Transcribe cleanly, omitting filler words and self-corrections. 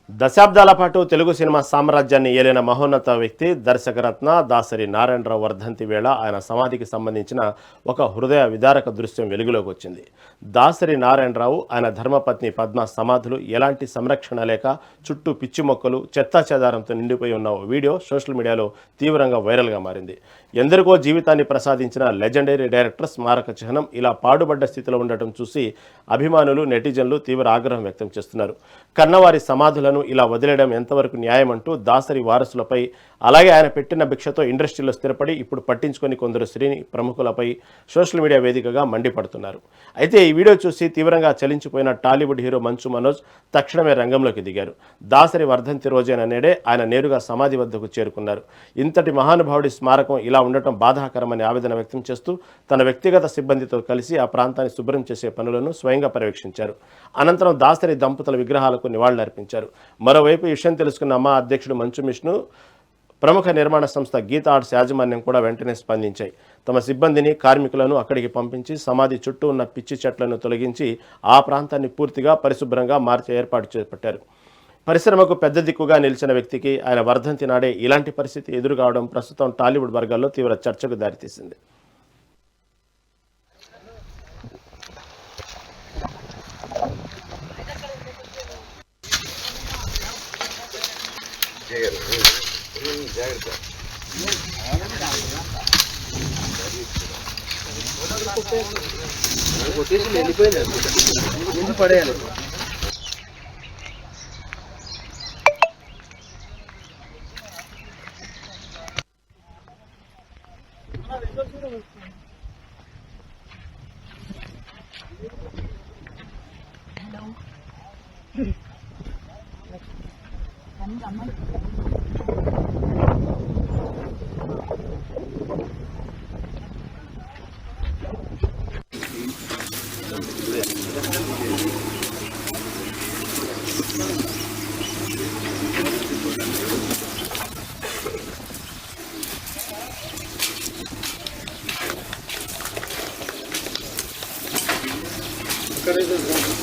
దశాబ్దాల పాటు తెలుగు సినిమా సామ్రాజ్యాన్ని ఏలిన మహోన్నత వ్యక్తి దర్శకరత్న దాసరి నారాయణరావు వర్ధంతి వేళ ఆయన సమాధికి సంబంధించిన ఒక హృదయ విదారక దృశ్యం వెలుగులోకి వచ్చింది. దాసరి నారాయణరావు, ఆయన ధర్మపత్ని పద్మ సమాధులు ఎలాంటి సంరక్షణ లేక చుట్టూ పిచ్చి మొక్కలు, చెత్తాచెదారంతో నిండిపోయి ఉన్న వీడియో సోషల్ మీడియాలో తీవ్రంగా వైరల్గా మారింది. ఎందరికో జీవితాన్ని ప్రసాదించిన లెజెండరీ డైరెక్టర్ స్మారక చిహ్నం ఇలా పాడుబడ్డ స్థితిలో ఉండటం చూసి అభిమానులు, నెటిజన్లు తీవ్ర ఆగ్రహం వ్యక్తం చేస్తున్నారు. కన్నవారి సమాధులను ఇలా వదిలేయడం ఎంతవరకు న్యాయమంటూ దాసరి వారసులపై, అలాగే ఆయన పెట్టిన భిక్షతో ఇండస్ట్రీలో స్థిరపడి ఇప్పుడు పట్టించుకొని కొందరు సినీ ప్రముఖులపై సోషల్ మీడియా వేదికగా మండిపడుతున్నారు. అయితే ఈ వీడియో చూసి తీవ్రంగా చలించిపోయిన టాలీవుడ్ హీరో మంచు మనోజ్ తక్షణమే రంగంలోకి దిగారు. దాసరి వర్ధంతి రోజైన నేడే ఆయన నేరుగా సమాధి వద్దకు చేరుకున్నారు. ఇంతటి మహానుభావుడి స్మారకం ఇలా ఉండటం బాధాకరమని ఆవేదన వ్యక్తం చేస్తూ తన వ్యక్తిగత సిబ్బందితో కలిసి ఆ ప్రాంతాన్ని శుభ్రం చేసే పనులను స్వయంగా పర్యవేక్షించారు. అనంతరం దాసరి దంపతుల విగ్రహాలకు నివాళులర్పించారు. మరోవైపు ఈ విషయం తెలుసుకున్న అమ్మా అధ్యక్షుడు మంచు మిష్ను, ప్రముఖ నిర్మాణ సంస్థ గీతా ఆర్ట్స్ యాజమాన్యం కూడా వెంటనే స్పందించాయి. తమ సిబ్బందిని, కార్మికులను అక్కడికి పంపించి సమాధి చుట్టూ ఉన్న పిచ్చి చెట్లను తొలగించి ఆ ప్రాంతాన్ని పూర్తిగా పరిశుభ్రంగా మార్చే ఏర్పాటు చేపట్టారు. పరిశ్రమకు పెద్ద దిక్కుగా నిలిచిన వ్యక్తికి ఆయన వర్ధంతి నాడే ఇలాంటి పరిస్థితి ఎదురుకావడం ప్రస్తుతం టాలీవుడ్ వర్గాల్లో తీవ్ర చర్చకు దారితీసింది. పడేయాలి.